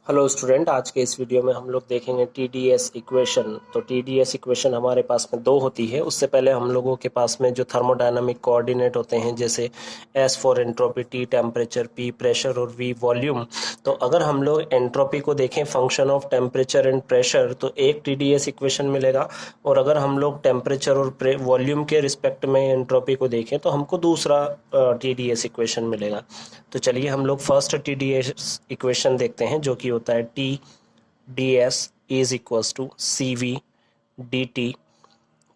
Hello student, आज के इस वीडियो में हम लोग देखेंगे टीडीएस इक्वेशन। तो टीडीएस इक्वेशन हमारे पास में दो होती है। उससे पहले हम लोगों के पास में जो थर्मोडायनामिक कोऑर्डिनेट होते हैं, जैसे S for entropy, T temperature, P pressure और वी वॉल्यूम। तो अगर हम लोग एंट्रोपी को देखें function of temperature and pressure, तो एक टीडीएस इक्वेशन मिलेगा। और अगर हम लोग टेम्परेचर और वॉल्यूम के रिस्पेक्ट में एंट्रोपी को देखें तो हमको दूसरा टीडीएस इक्वेशन मिलेगा। तो चलिए हम लोग फर्स्ट टीडीएस इक्वेशन देखते हैं, जो कि होता है T d S is equals to C V d T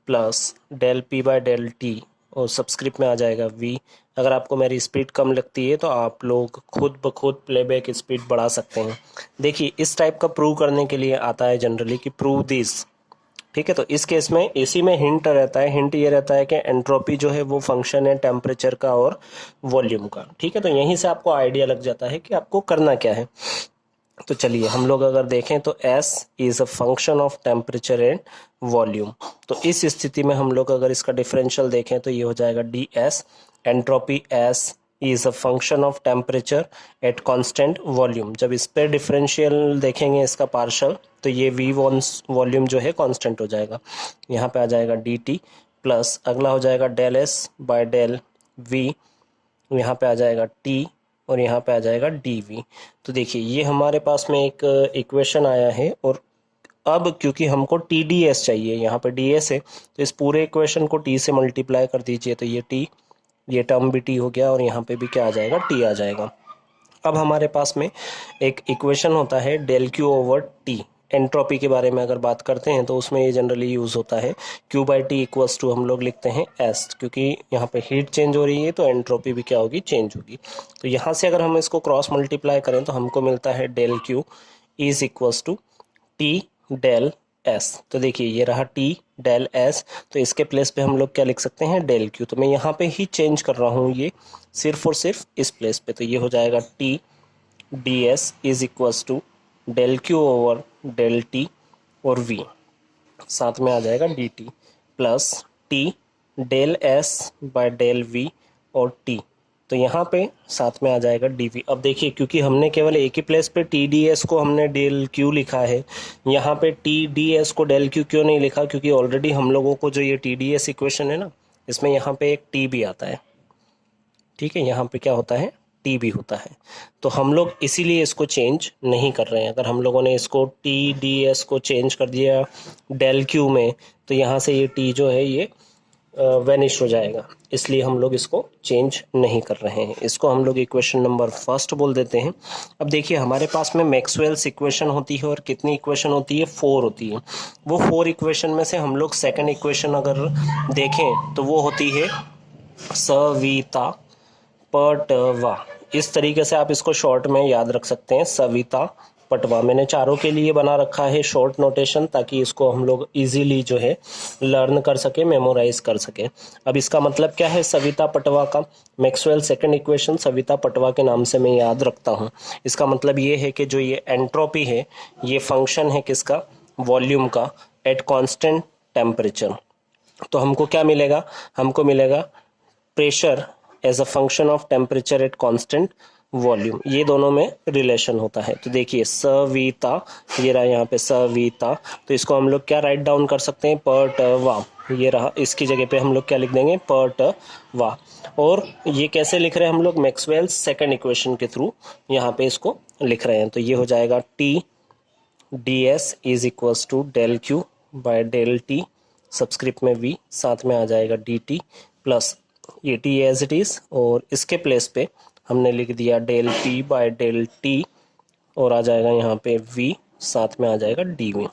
plus del P by del T, और सब्सक्रिप्ट में आ जाएगा वी। अगर आपको मेरी स्पीड कम लगती है तो आप लोग खुद ब खुद प्लेबैक स्पीड बढ़ा सकते हैं। देखिए, इस टाइप का प्रूव करने के लिए आता है जनरली कि प्रूव दिस। ठीक है, तो इस केस में इसी में हिंट रहता है। हिंट ये रहता है कि एंट्रोपी जो है वो फंक्शन है टेम्परेचर का और वॉल्यूम का। ठीक है, तो यहीं से आपको आइडिया लग जाता है कि आपको करना क्या है। तो चलिए हम लोग अगर देखें तो S is a function of temperature and volume. तो इस स्थिति में हम लोग अगर इसका डिफरेंशियल देखें तो ये हो जाएगा DS। Entropy S is a function of temperature at constant volume. जब इस पर डिफरेंशियल देखेंगे इसका पार्शल, तो ये V वॉल्यूम जो है कांस्टेंट हो जाएगा। यहाँ पे आ जाएगा DT प्लस अगला हो जाएगा del S by del V। यहाँ पे आ जाएगा T और यहाँ पे आ जाएगा dV। तो देखिए ये हमारे पास में एक इक्वेशन आया है। और अब क्योंकि हमको TDS चाहिए, यहाँ पे DS है, तो इस पूरे इक्वेशन को T से मल्टीप्लाई कर दीजिए। तो ये T, ये टर्म भी T हो गया और यहाँ पे भी क्या आ जाएगा, T आ जाएगा। अब हमारे पास में एक इक्वेशन होता है del Q over T. Entropy के बारे में अगर बात करते हैं तो उसमें ये जनरली यूज होता है Q by T equals to, हम लोग लिखते हैं एस, क्योंकि यहाँ पे हीट चेंज हो रही है तो एंट्रोपी भी क्या होगी, चेंज होगी। तो यहाँ से अगर हम इसको क्रॉस मल्टीप्लाई करें तो हमको मिलता है del Q is equals to T del S. तो देखिए ये रहा टी डेल एस, तो इसके प्लेस पे हम लोग क्या लिख सकते हैं, डेल क्यू। तो मैं यहाँ पे ही चेंज कर रहा हूँ ये सिर्फ और सिर्फ इस प्लेस पे। तो ये हो जाएगा T d S is equals to del Q over del T और वी, साथ में आ जाएगा d T plus T del S by del V और टी। तो यहाँ पे साथ में आ जाएगा डी वी। अब देखिए क्योंकि हमने केवल एक ही प्लेस पे टी डी एस को हमने डेल क्यू लिखा है, यहाँ पे टी डी एस को डेल क्यू क्यों नहीं लिखा, क्योंकि ऑलरेडी हम लोगों को जो ये टी डी एस इक्वेशन है ना, इसमें यहाँ पे एक टी भी आता है। ठीक है, यहाँ पे क्या होता है, टी भी होता है। तो हम लोग इसीलिए इसको चेंज नहीं कर रहे हैं। अगर हम लोगों ने इसको टी डी एस को चेंज कर दिया डेल क्यू में, तो यहाँ से ये टी जो है ये वेनिश हो जाएगा। इसलिए हम लोग इसको चेंज नहीं कर रहे हैं। इसको हम लोग इक्वेशन नंबर फर्स्ट बोल देते हैं। अब देखिए हमारे पास में मैक्सवेल्स इक्वेशन होती है, और कितनी इक्वेशन होती है, 4 होती है। वो 4 इक्वेशन में से हम लोग सेकेंड इक्वेशन अगर देखें तो वो होती है सविता पटवा। इस तरीके से आप इसको शॉर्ट में याद रख सकते हैं, सविता पटवा। मैंने चारों के लिए बना रखा है शॉर्ट नोटेशन, ताकि इसको हम लोग इजीली जो है लर्न कर सके, मेमोराइज कर सके। अब इसका मतलब क्या है सविता पटवा का, Maxwell second equation Savita Patwa के नाम से मैं याद रखता हूँ। इसका मतलब ये है कि जो ये एंट्रोपी है ये फंक्शन है किसका, वॉल्यूम का, एट कांस्टेंट टेम्परेचर। तो हमको क्या मिलेगा, हमको मिलेगा pressure as a function of temperature at constant volume. ये दोनों में रिलेशन होता है। तो देखिए सविता, ये रहा यहाँ पे सविता, तो इसको हम लोग क्या राइट डाउन कर सकते हैं, पटवा। ये रहा, इसकी जगह पे हम लोग क्या लिख देंगे, पटवा। और ये कैसे लिख रहे हैं हम लोग, मैक्सवेल्स सेकंड इक्वेशन के थ्रू यहाँ पे इसको लिख रहे हैं। तो ये हो जाएगा T d S is equals to del Q by del T, subscript में वी, साथ में आ जाएगा डी टी प्लस ये टी एज इट इज, और इसके प्लेस पे हमने लिख दिया del P by del T, और आ जाएगा यहाँ पे वी, साथ में आ जाएगा डी वी।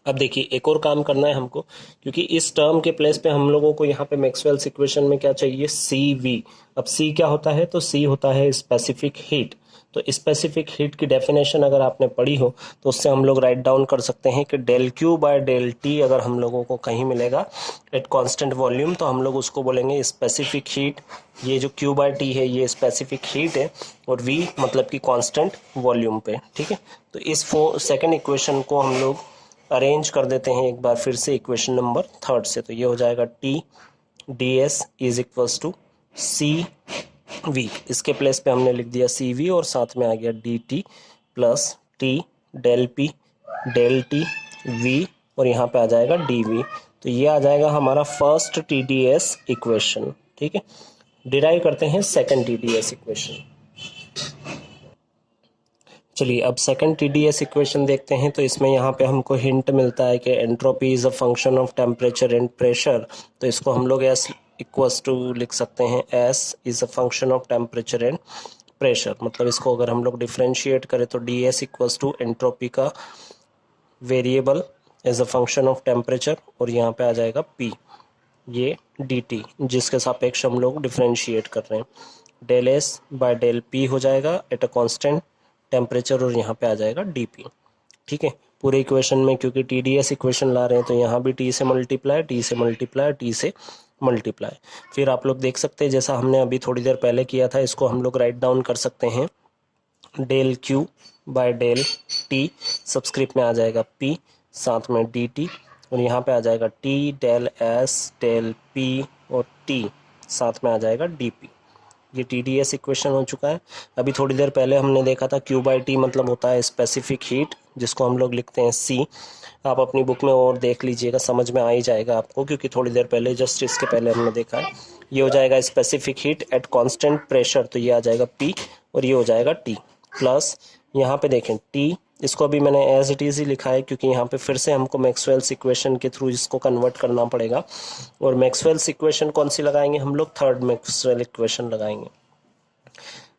अब देखिए एक और काम करना है हमको, क्योंकि इस टर्म के प्लेस पे हम लोगों को यहाँ पे मैक्सवेल्स इक्वेशन में क्या चाहिए, सी वी। अब सी क्या होता है, तो सी होता है स्पेसिफिक हीट। तो स्पेसिफिक हीट की डेफिनेशन अगर आपने पढ़ी हो तो उससे हम लोग राइट डाउन कर सकते हैं कि del Q by del T अगर हम लोगों को कहीं मिलेगा एट कांस्टेंट वॉल्यूम, तो हम लोग उसको बोलेंगे स्पेसिफिक हीट। ये जो क्यू बाय टी है ये स्पेसिफिक हीट है, और वी मतलब कि कांस्टेंट वॉल्यूम पे। ठीक है, तो इस सेकेंड इक्वेशन को हम लोग अरेंज कर देते हैं एक बार फिर से इक्वेशन नंबर थर्ड से। तो ये हो जाएगा T d S is equals to C V, इसके प्लेस पे हमने लिख दिया सी वी और साथ में आ गया d T plus T, del P, del T, V और यहाँ पे आ जाएगा डी वी। तो ये आ जाएगा हमारा फर्स्ट TDS इक्वेशन। ठीक है, डिराइव करते हैं सेकंड TDS इक्वेशन। चलिए अब सेकंड TDS इक्वेशन देखते हैं। तो इसमें यहाँ पे हमको हिंट मिलता है कि entropy is a function of temperature and pressure. तो इसको हम लोग S इक्वल्स टू लिख सकते हैं, S is a function of temperature and pressure. मतलब इसको अगर हम लोग डिफ्रेंशिएट करें तो DS इक्वल्स टू एंट्रोपी का variable as a function of temperature और यहाँ पे आ जाएगा P, ये dt जिसके सापेक्ष हम लोग डिफ्रेंशिएट कर रहे हैं। Del S by del P हो जाएगा एट अ कांस्टेंट टेम्परेचर और यहाँ पे आ जाएगा dP। ठीक है, पूरे इक्वेशन में क्योंकि TDS इक्वेशन ला रहे हैं तो यहाँ भी T से मल्टीप्लाई, T से मल्टीप्लाई, T से मल्टीप्लाई। फिर आप लोग देख सकते हैं जैसा हमने अभी थोड़ी देर पहले किया था, इसको हम लोग राइट डाउन कर सकते हैं, del Q by del T, subscript में आ जाएगा P, साथ में dt और यहाँ पे आ जाएगा T del S del P और T, साथ में आ जाएगा dP। ये TDS इक्वेशन हो चुका है। अभी थोड़ी देर पहले हमने देखा था Q बाई T मतलब होता है स्पेसिफिक हीट, जिसको हम लोग लिखते हैं C। आप अपनी बुक में और देख लीजिएगा, समझ में आ ही जाएगा आपको, क्योंकि थोड़ी देर पहले जस्ट इसके पहले हमने देखा है। ये हो जाएगा specific heat at constant pressure, तो ये आ जाएगा P और ये हो जाएगा T प्लस यहाँ पे देखें T, इसको अभी मैंने एज इट इज ही लिखा है क्योंकि यहाँ पे फिर से हमको मैक्सवेल्स इक्वेशन के थ्रू इसको कन्वर्ट करना पड़ेगा। और मैक्सवेल्स इक्वेशन कौन सी लगाएंगे हम लोग, थर्ड मैक्सवेल इक्वेशन लगाएंगे।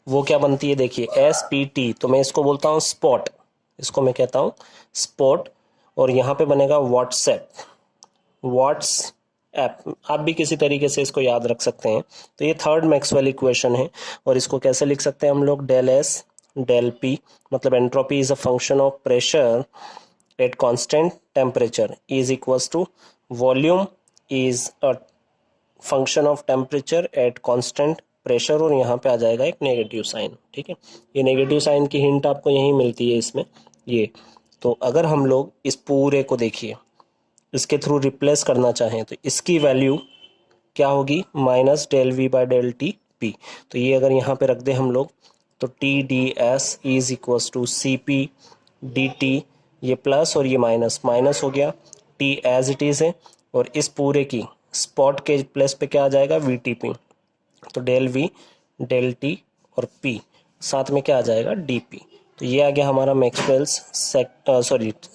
वो क्या बनती है देखिए, SPT, तो मैं इसको बोलता हूँ स्पॉट, इसको मैं कहता हूँ स्पॉट। और यहाँ पे बनेगा व्हाट्सएप, आप भी किसी तरीके से इसको याद रख सकते हैं। तो ये थर्ड मैक्सवेल इक्वेशन है और इसको कैसे लिख सकते हैं हम लोग, डेल S डेल P, मतलब entropy is a function of pressure at constant temperature is equals to volume is a function of temperature at constant pressure और यहाँ पे आ जाएगा एक नेगेटिव साइन। ठीक है, ये नेगेटिव साइन की हिंट आपको यहीं मिलती है इसमें ये। तो अगर हम लोग इस पूरे को देखिए, इसके थ्रू रिप्लेस करना चाहें तो इसकी वैल्यू क्या होगी, minus del V by del T P. तो ये अगर यहाँ पे रख दें हम लोग तो TDS is equals to CP dt, ये प्लस और ये माइनस, माइनस हो गया, T एज इट इज है और इस पूरे की स्पॉट के प्लेस पे क्या आ जाएगा, VTP। तो डेल V डेल T और P, साथ में क्या आ जाएगा, DP। तो ये आ गया हमारा Maxwell's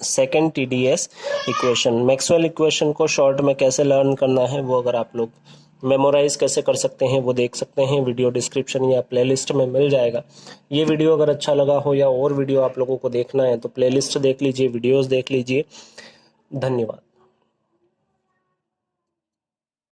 second TDS equation. Maxwell equation को शॉर्ट में कैसे लर्न करना है, वो अगर आप लोग मेमोराइज कैसे कर सकते हैं वो देख सकते हैं, वीडियो डिस्क्रिप्शन या प्लेलिस्ट में मिल जाएगा। ये वीडियो अगर अच्छा लगा हो या और वीडियो आप लोगों को देखना है तो प्लेलिस्ट देख लीजिए, वीडियोस देख लीजिए। धन्यवाद।